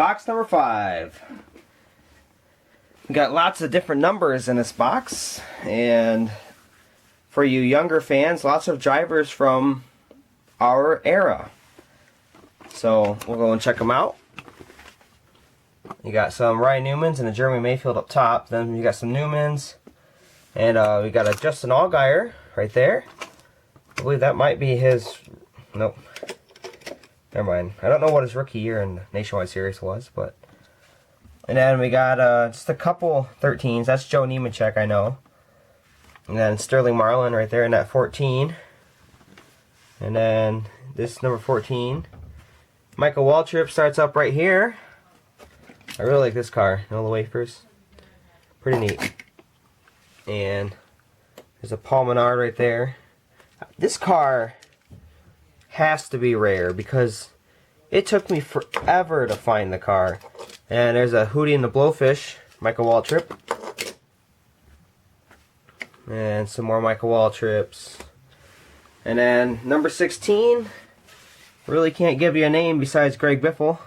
Box number 5. We got lots of different numbers in this box, and for you younger fans, lots of drivers from our era. So we'll go and check them out. You got some Ryan Newmans and a Jeremy Mayfield up top. Then you got some Newmans, and we got a Justin Allgaier right there. I believe that might be his. Nope. Never mind. I don't know what his rookie year in the Nationwide Series was, but. And then we got just a couple 13s. That's Joe Nemechek, I know. And then Sterling Marlin right there in that 14. And then this number 14. Michael Waltrip starts up right here. I really like this car. All the wafers. Pretty neat. And there's a Paul Menard right there. This car has to be rare because it took me forever to find the car. And there's a Hootie and the Blowfish, Michael Waltrip. And some more Michael Waltrips. And then number 16. Really can't give you a name besides Greg Biffle.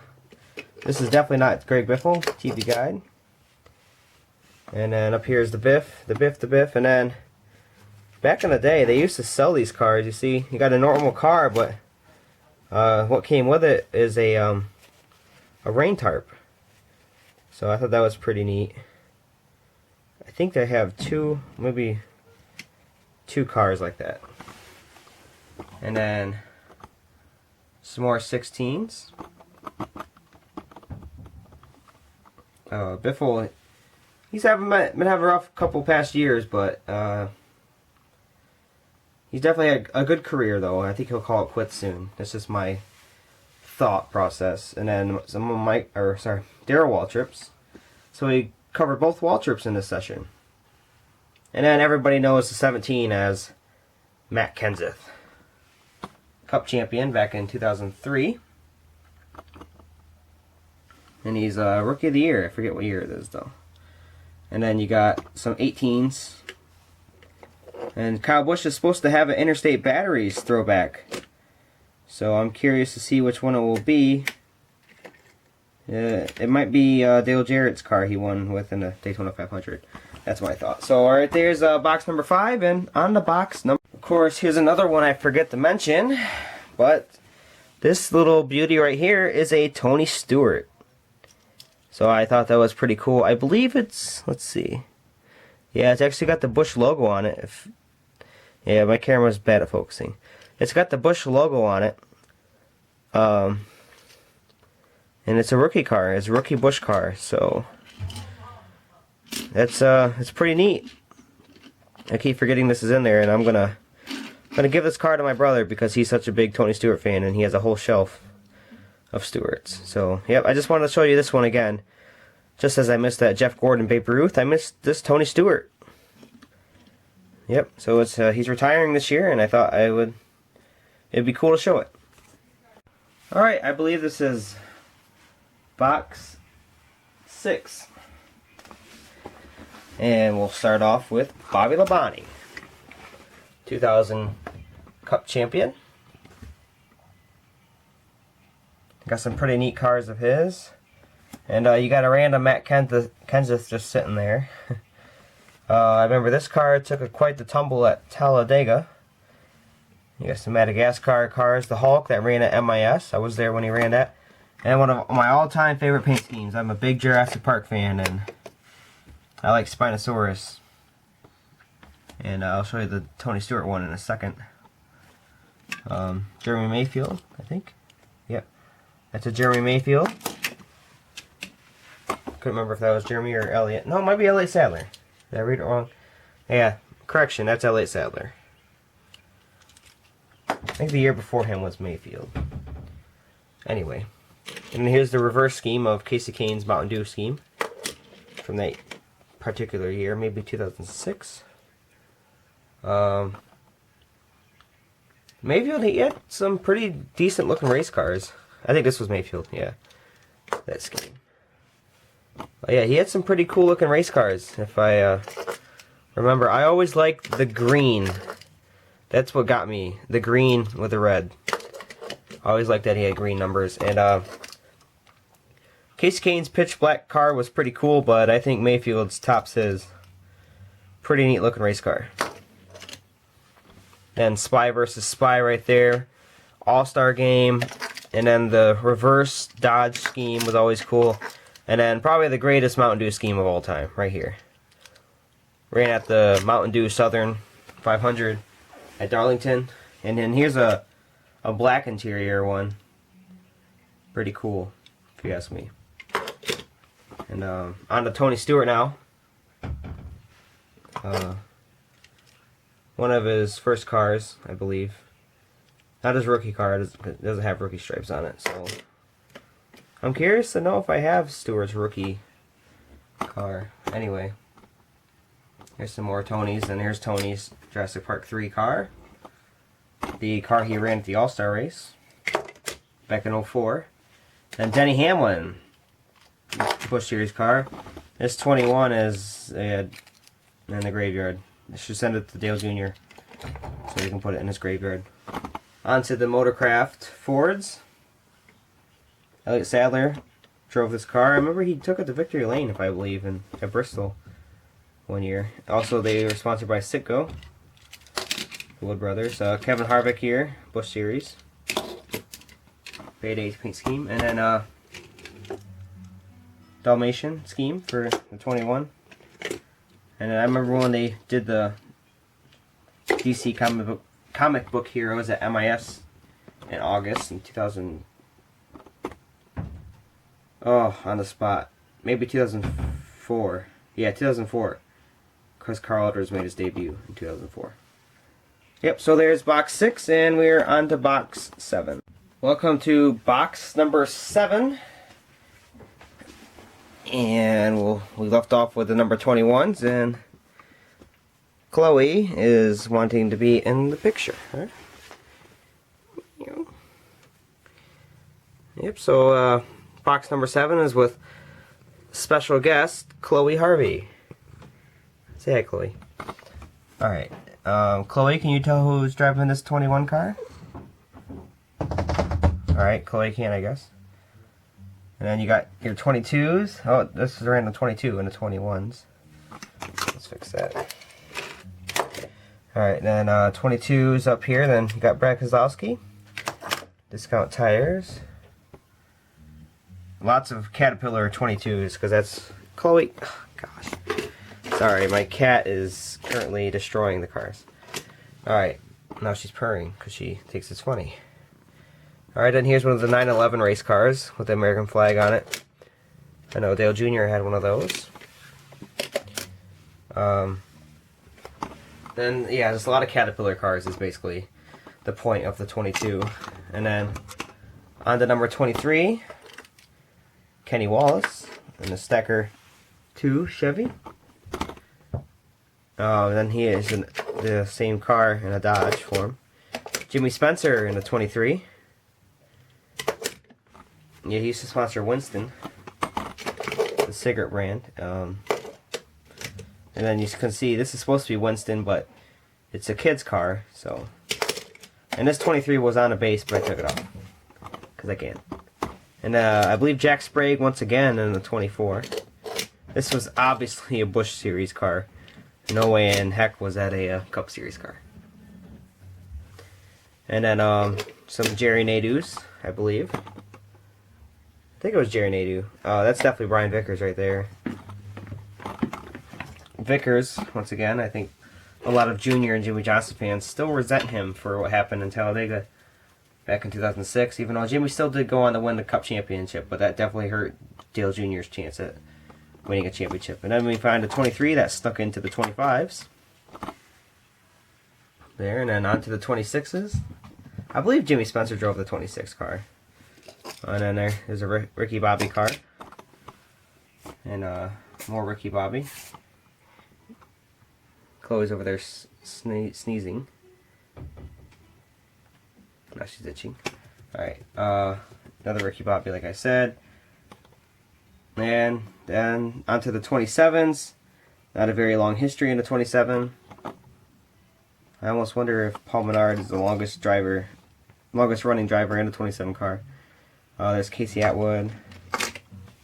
This is definitely not Greg Biffle, TV Guide. And then up here is the Biff, the Biff, the Biff. And then back in the day, they used to sell these cars. You see, you got a normal car, but what came with it is a rain tarp. So I thought that was pretty neat. I think they have maybe two cars like that. And then some more 16s. Biffle, he's been having a rough couple past years, but he's definitely had a good career though. I think he'll call it quits soon. That's just my thought process. And then some of Darryl Waltrips. So we covered both Waltrips in this session. And then everybody knows the 17 as Matt Kenseth, Cup champion back in 2003. And he's Rookie of the Year. I forget what year it is though. And then you got some 18s. And Kyle Busch is supposed to have an Interstate Batteries throwback. So I'm curious to see which one it will be. It might be Dale Jarrett's car he won with in the Daytona 500. That's my thought. So alright, there's box number 5, and on the box number... Of course, here's another one I forget to mention. But this little beauty right here is a Tony Stewart. So I thought that was pretty cool. I believe it's... Let's see. Yeah, it's actually got the Busch logo on it. Yeah, my camera's bad at focusing. It's got the Busch logo on it. And it's a rookie car. It's a rookie Busch car. So it's pretty neat. I keep forgetting this is in there, and I'm gonna give this car to my brother because he's such a big Tony Stewart fan, and he has a whole shelf of Stewarts. So yep, I just wanted to show you this one again. Just as I missed that Jeff Gordon Babe Ruth, I missed this Tony Stewart. Yep. So it's he's retiring this year, and I thought it'd be cool to show it. All right, I believe this is box 6. And we'll start off with Bobby Labonte, 2000 Cup champion. Got some pretty neat cars of his. And you got a random Matt Kenseth just sitting there. I remember this car took quite the tumble at Talladega. You got some Madagascar cars. The Hulk that ran at MIS. I was there when he ran that. And one of my all-time favorite paint schemes. I'm a big Jurassic Park fan, and I like Spinosaurus. And I'll show you the Tony Stewart one in a second. Jeremy Mayfield, I think. Yep. That's a Jeremy Mayfield. Couldn't remember if that was Jeremy or Elliott. No, it might be Elliott Sadler. Did I read it wrong? Yeah, correction, that's Elliott Sadler. I think the year before him was Mayfield. Anyway. And here's the reverse scheme of Casey Kane's Mountain Dew scheme. From that particular year, maybe 2006. Mayfield, he had some pretty decent looking race cars. I think this was Mayfield, yeah. That scheme. But yeah, he had some pretty cool looking race cars, if I remember. I always liked the green. That's what got me. The green with the red. I always liked that he had green numbers. And Casey Kane's pitch black car was pretty cool, but I think Mayfield's tops his. Pretty neat looking race car. Then Spy versus Spy right there. All-Star game. And then the reverse Dodge scheme was always cool. And then probably the greatest Mountain Dew scheme of all time, right here. Ran at the Mountain Dew Southern 500 at Darlington. And then here's a black interior one. Pretty cool, if you ask me. And on to Tony Stewart now. One of his first cars, I believe. Not his rookie car, it doesn't have rookie stripes on it, so I'm curious to know if I have Stewart's rookie car. Anyway, here's some more Tony's, and here's Tony's Jurassic Park 3 car. The car he ran at the All-Star race back in 04. And Denny Hamlin, Busch Series car. This 21 is in the graveyard. I should send it to Dale Jr. so he can put it in his graveyard. Onto the Motorcraft Fords. Elliott Sadler drove this car. I remember he took it to Victory Lane, if I believe, at Bristol one year. Also, they were sponsored by Citgo, the Wood Brothers. Kevin Harvick here, Busch Series. Payday paint scheme. And then Dalmatian scheme for the 21. And I remember when they did the DC comic book heroes at MIS in August in 2000. Oh, on the spot. Maybe 2004. Yeah, 2004. Because Carl Edwards made his debut in 2004. Yep, so there's box 6, and we're on to box 7. Welcome to box number 7. And we left off with the number 21s, and Chloe is wanting to be in the picture. Right? Yep, so box number 7 is with special guest Chloe Harvey. Say hi, Chloe. Alright, Chloe, can you tell who's driving this 21 car? Alright, Chloe can, I guess. And then you got your 22s. Oh, this is a random 22 and the 21s. Let's fix that. Alright, then 22s up here. Then you got Brad Keselowski. Discount tires. Lots of Caterpillar 22s because that's Chloe. Oh, gosh. Sorry, my cat is currently destroying the cars. Alright, now she's purring because she thinks it's funny. Alright, then here's one of the 911 race cars with the American flag on it. I know Dale Jr. had one of those. Then, yeah, there's a lot of Caterpillar cars is basically the point of the 22. And then on to number 23, Kenny Wallace in the Stacker 2 Chevy. Then he is in the same car in a Dodge form. Jimmy Spencer in the 23. Yeah, he used to sponsor Winston, the cigarette brand. And then you can see this is supposed to be Winston, but it's a kid's car. So, and this 23 was on a base, but I took it off because I can. And I believe Jack Sprague once again in the 24. This was obviously a Busch Series car. No way in heck was that a Cup Series car. And then some Jerry Nadeau's, I believe. I think it was Jerry Nadeau. That's definitely Brian Vickers right there. Vickers, once again, I think a lot of Junior and Jimmy Johnson fans still resent him for what happened in Talladega back in 2006, even though Jimmy still did go on to win the Cup Championship, but that definitely hurt Dale Jr.'s chance at winning a championship. And then we find a 23 that stuck into the 25s. There, and then on to the 26s. I believe Jimmy Spencer drove the 26 car. And then there's a Ricky Bobby car. And more Ricky Bobby. Chloe's over there sneezing. Now she's itching. Alright, another Ricky Bobby, like I said. And then onto the 27s. Not a very long history in the 27. I almost wonder if Paul Menard is the longest running driver in the 27 car. There's Casey Atwood.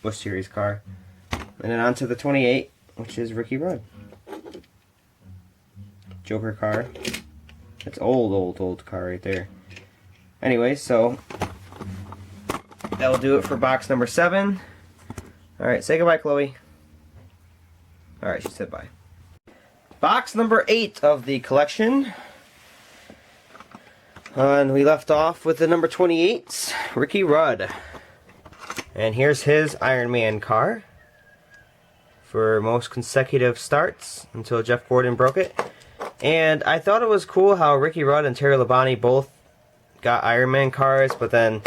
Busch Series car. And then on to the 28, which is Ricky Rudd. Joker car. That's old car right there. Anyway, so that'll do it for box number 7. Alright, say goodbye, Chloe. Alright, she said bye. Box number 8 of the collection. And we left off with the number 28, Ricky Rudd. And here's his Iron Man car for most consecutive starts until Jeff Gordon broke it. And I thought it was cool how Ricky Rudd and Terry Labonte both got Iron Man cars, but then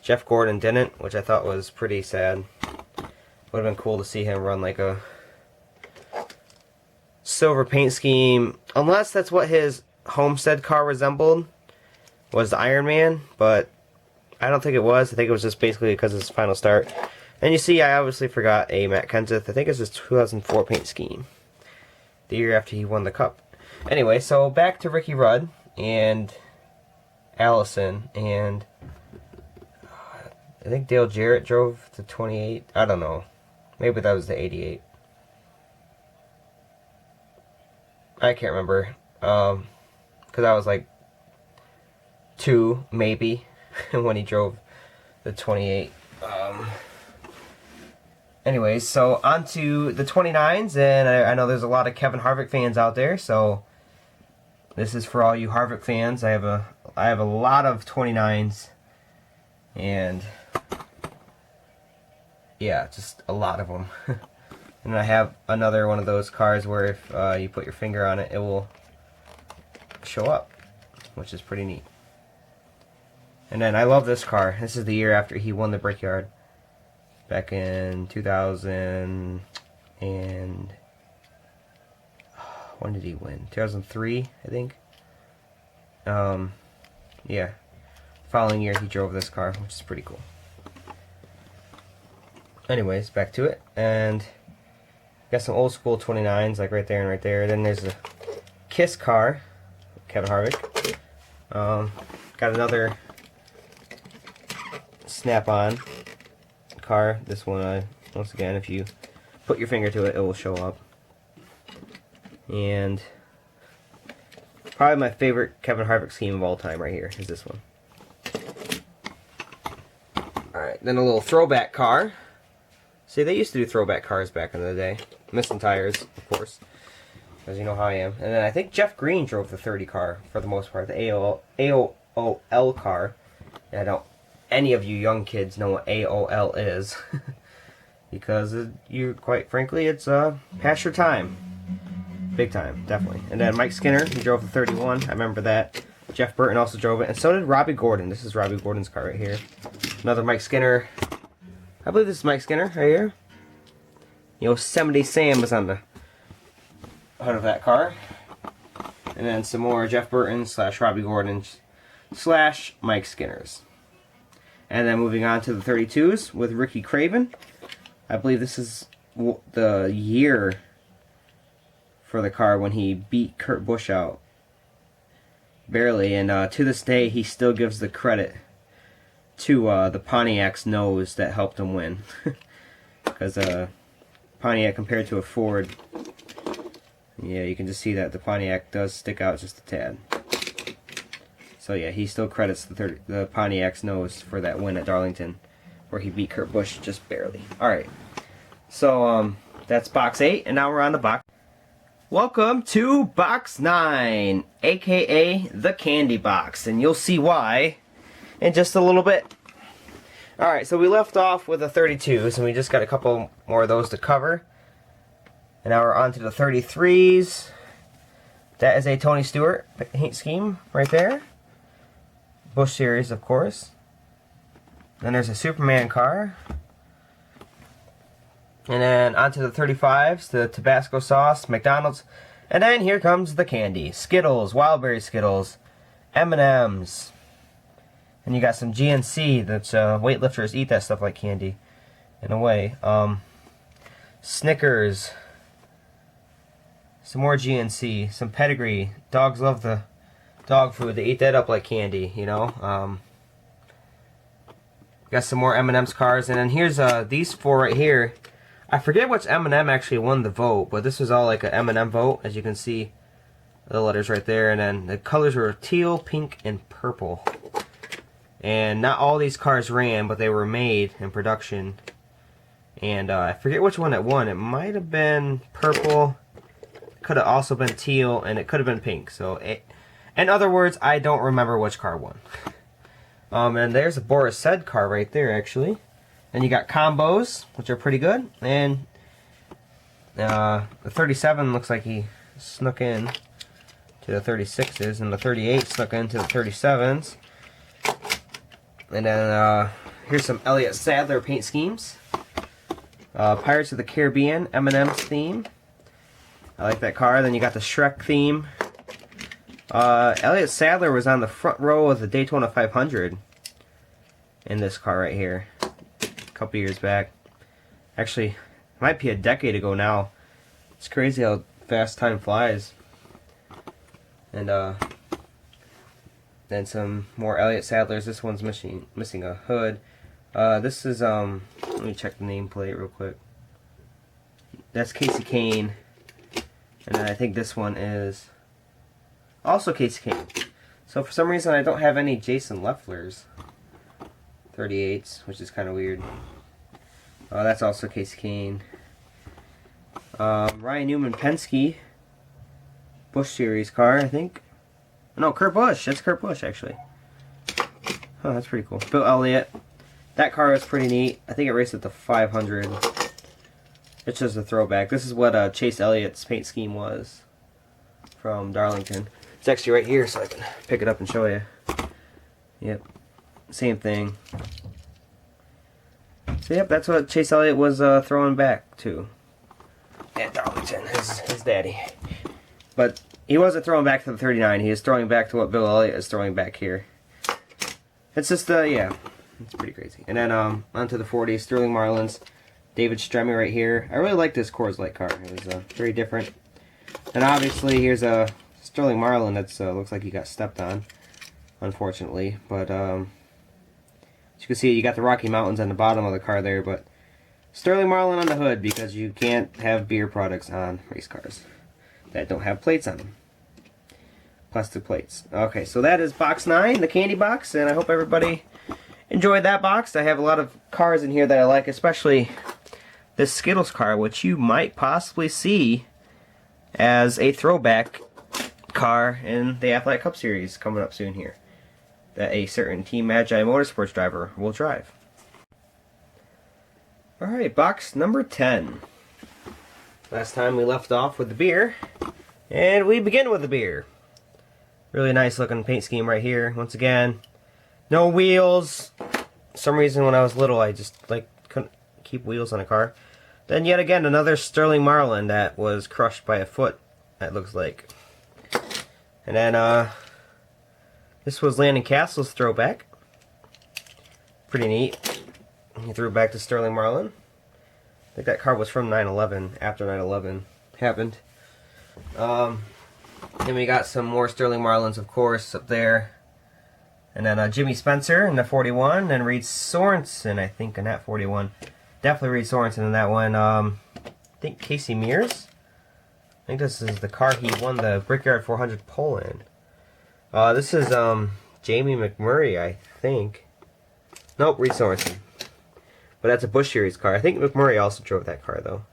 Jeff Gordon didn't, which I thought was pretty sad. Would have been cool to see him run like a silver paint scheme, unless that's what his Homestead car resembled, was the Iron Man, but I don't think it was. I think it was just basically because of his final start. And you see, I obviously forgot a Matt Kenseth. I think it's his 2004 paint scheme, the year after he won the Cup. Anyway, so back to Ricky Rudd and Allison, and I think Dale Jarrett drove the 28. I don't know. Maybe that was the 88. I can't remember. Because I was like 2, maybe, when he drove the 28. Anyways, so on to the 29s, and I know there's a lot of Kevin Harvick fans out there, so this is for all you Harvick fans. I have a lot of 29s, and yeah, just a lot of them. And I have another one of those cars where if you put your finger on it, it will show up, which is pretty neat. And then I love this car. This is the year after he won the Brickyard, back in 2000 and when did he win? 2003, I think. Yeah. Following year he drove this car, which is pretty cool. Anyways, back to it, and got some old school 29s, like right there and right there. Then there's a Kiss car, Kevin Harvick. Got another Snap-on car. This one, once again, if you put your finger to it, it will show up. And probably my favorite Kevin Harvick scheme of all time right here is this one. Alright, then a little throwback car. See, they used to do throwback cars back in the day. Missing tires, of course, because you know how I am. And then I think Jeff Green drove the 30 car for the most part, the AOL car. And I don't any of you young kids know what AOL is, because you, quite frankly, it's past your time. Big time, definitely. And then Mike Skinner, he drove the 31. I remember that. Jeff Burton also drove it, and so did Robbie Gordon. This is Robbie Gordon's car right here. Another Mike Skinner. I believe this is Mike Skinner right here. Yosemite Sam was on the hood of that car. And then some more Jeff Burton / Robbie Gordon / Mike Skinners. And then moving on to the 32s with Ricky Craven. I believe this is the year for the car when he beat Kurt Busch out. Barely, and to this day he still gives the credit to the Pontiac's nose that helped him win. Because Pontiac compared to a Ford, yeah, you can just see that the Pontiac does stick out just a tad. So yeah, he still credits the Pontiac's nose for that win at Darlington, where he beat Kurt Busch just barely. Alright, so that's box 8, and now we're on to box. Welcome to box 9, aka the candy box, and you'll see why in just a little bit. Alright, so we left off with the 32s, and we just got a couple more of those to cover. And now we're on to the 33s. That is a Tony Stewart paint scheme right there. Busch Series, of course. Then there's a Superman car. And then onto the 35s, the Tabasco sauce, McDonald's. And then here comes the candy. Skittles, Wildberry Skittles, M&M's. And you got some GNC, that's weightlifters eat that stuff like candy, in a way. Snickers. Some more GNC, some Pedigree. Dogs love the dog food. They eat that up like candy, you know. Got some more M&M's cars, and then here's these 4 right here. I forget which M&M actually won the vote, but this was all like an M&M vote, as you can see. The letters right there, and then the colors were teal, pink, and purple. And not all these cars ran, but they were made in production. And I forget which one it won. It might have been purple, could have also been teal, and it could have been pink. So, in other words, I don't remember which car won. And there's a Boris Said car right there, actually. And you got combos, which are pretty good. And the 37 looks like he snuck in to the 36s, and the 38 snuck into the 37s. And then here's some Elliott Sadler paint schemes. Pirates of the Caribbean, M&M's theme. I like that car. Then you got the Shrek theme. Elliott Sadler was on the front row of the Daytona 500 in this car right here a couple years back. Actually, it might be a decade ago now. It's crazy how fast time flies. And then some more Elliott Sadlers. This one's missing a hood. This is let me check the nameplate real quick. That's Casey Kane, and then I think this one is also Casey Kane. So for some reason I don't have any Jason Leffler's 38s, which is kind of weird. That's also Casey Kane. Ryan Newman Penske Busch Series car, I think. No, Kurt Busch. That's Kurt Busch, actually. Oh, that's pretty cool. Bill Elliott. That car is pretty neat. I think it raced at the 500. It's just a throwback. This is what Chase Elliott's paint scheme was from Darlington. It's actually right here, so I can pick it up and show you. Yep. Same thing. So, yep, that's what Chase Elliott was throwing back to at Darlington, his daddy. But he wasn't throwing back to the 39. He is throwing back to what Bill Elliott is throwing back here. It's just, yeah, it's pretty crazy. And then onto the 40s, Sterling Marlins, David Stremme right here. I really like this Coors Light car. It was very different. And obviously, here's a Sterling Marlin that looks like he got stepped on, unfortunately. But as you can see, you got the Rocky Mountains on the bottom of the car there, but Sterling Marlin on the hood, because you can't have beer products on race cars that don't have plates on them. Plastic plates. Okay, so that is box 9, the candy box, and I hope everybody enjoyed that box. I have a lot of cars in here that I like, especially this Skittles car, which you might possibly see as a throwback car in the Athletic Cup Series coming up soon here, that a certain Team Magi Motorsports driver will drive. Alright, box number 10. Last time we left off with the beer, and we begin with the beer. Really nice looking paint scheme right here. Once again, no wheels. For some reason when I was little I just couldn't keep wheels on a car. Then yet again another Sterling Marlin that was crushed by a foot, that looks like. And then this was Landon Castle's throwback. Pretty neat. He threw it back to Sterling Marlin. I think that car was from 9/11, after 9/11 happened. Then we got some more Sterling Marlins, of course, up there. And then Jimmy Spencer in the 41, and Reed Sorensen, I think, in that 41. Definitely Reed Sorensen in that one. I think Casey Mears. I think this is the car he won the Brickyard 400 pole in. This is Jamie McMurray, I think. Nope, Reed Sorensen. But that's a Busch Series car. I think McMurray also drove that car, though.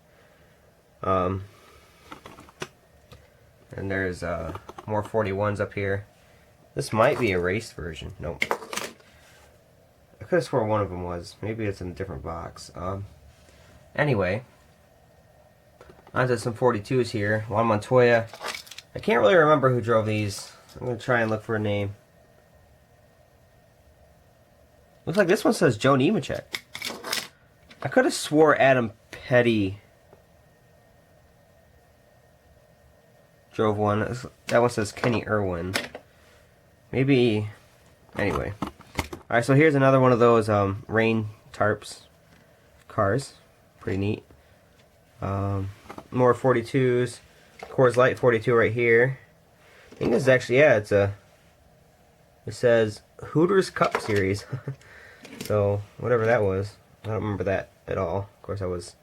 And there's more 41s up here. This might be a race version. Nope. I could have sworn one of them was. Maybe it's in a different box. Anyway, onto some 42s here. Juan Montoya. I can't really remember who drove these. I'm going to try and look for a name. Looks like this one says Joe Nemechek. I could have swore Adam Petty drove one. That one says Kenny Irwin. Maybe. Anyway. Alright, so here's another one of those rain tarps cars. Pretty neat. More 42s. Coors Light 42 right here. I think this is actually, yeah, it says Hooters Cup Series. So, whatever that was. I don't remember that at all. Of course, I was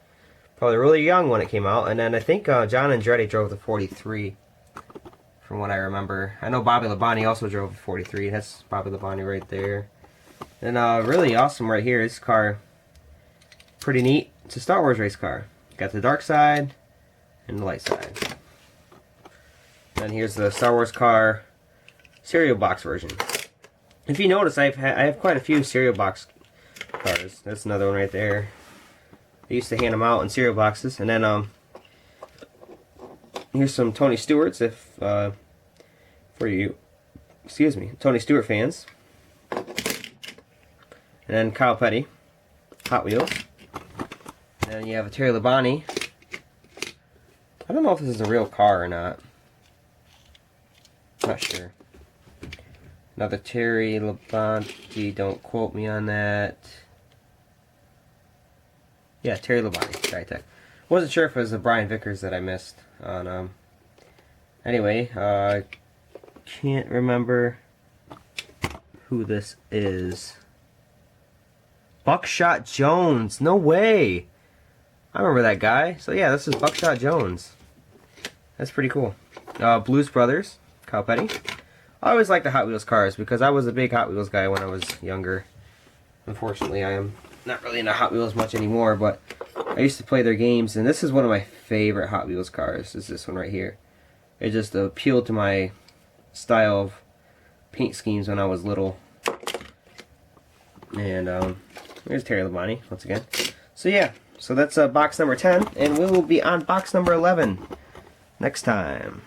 probably really young when it came out. And then I think John Andretti drove the 43, from what I remember. I know Bobby Labonte also drove the 43. That's Bobby Labonte right there. And really awesome right here. This car, pretty neat. It's a Star Wars race car. Got the dark side and the light side. And here's the Star Wars car cereal box version. If you notice, I have quite a few cereal box cars. That's another one right there. They used to hand them out in cereal boxes. And then here's some Tony Stewart's, if for you, excuse me, Tony Stewart fans. And then Kyle Petty, Hot Wheels. And then you have a Terry Labonte. I don't know if this is a real car or not. Not sure. Another Terry Labonte, don't quote me on that. Yeah, Terry Labonte, Skytech. Wasn't sure if it was the Brian Vickers that I missed on, anyway, can't remember who this is. Buckshot Jones, no way! I remember that guy. So yeah, this is Buckshot Jones. That's pretty cool. Blues Brothers, Kyle Petty. I always liked the Hot Wheels cars because I was a big Hot Wheels guy when I was younger. Unfortunately, I am not really into Hot Wheels much anymore, but I used to play their games, and this is one of my favorite Hot Wheels cars, is this one right here. It just appealed to my style of paint schemes when I was little. And there's Terry Labonte, once again. So yeah, so that's box number 10, and we will be on box number 11 next time.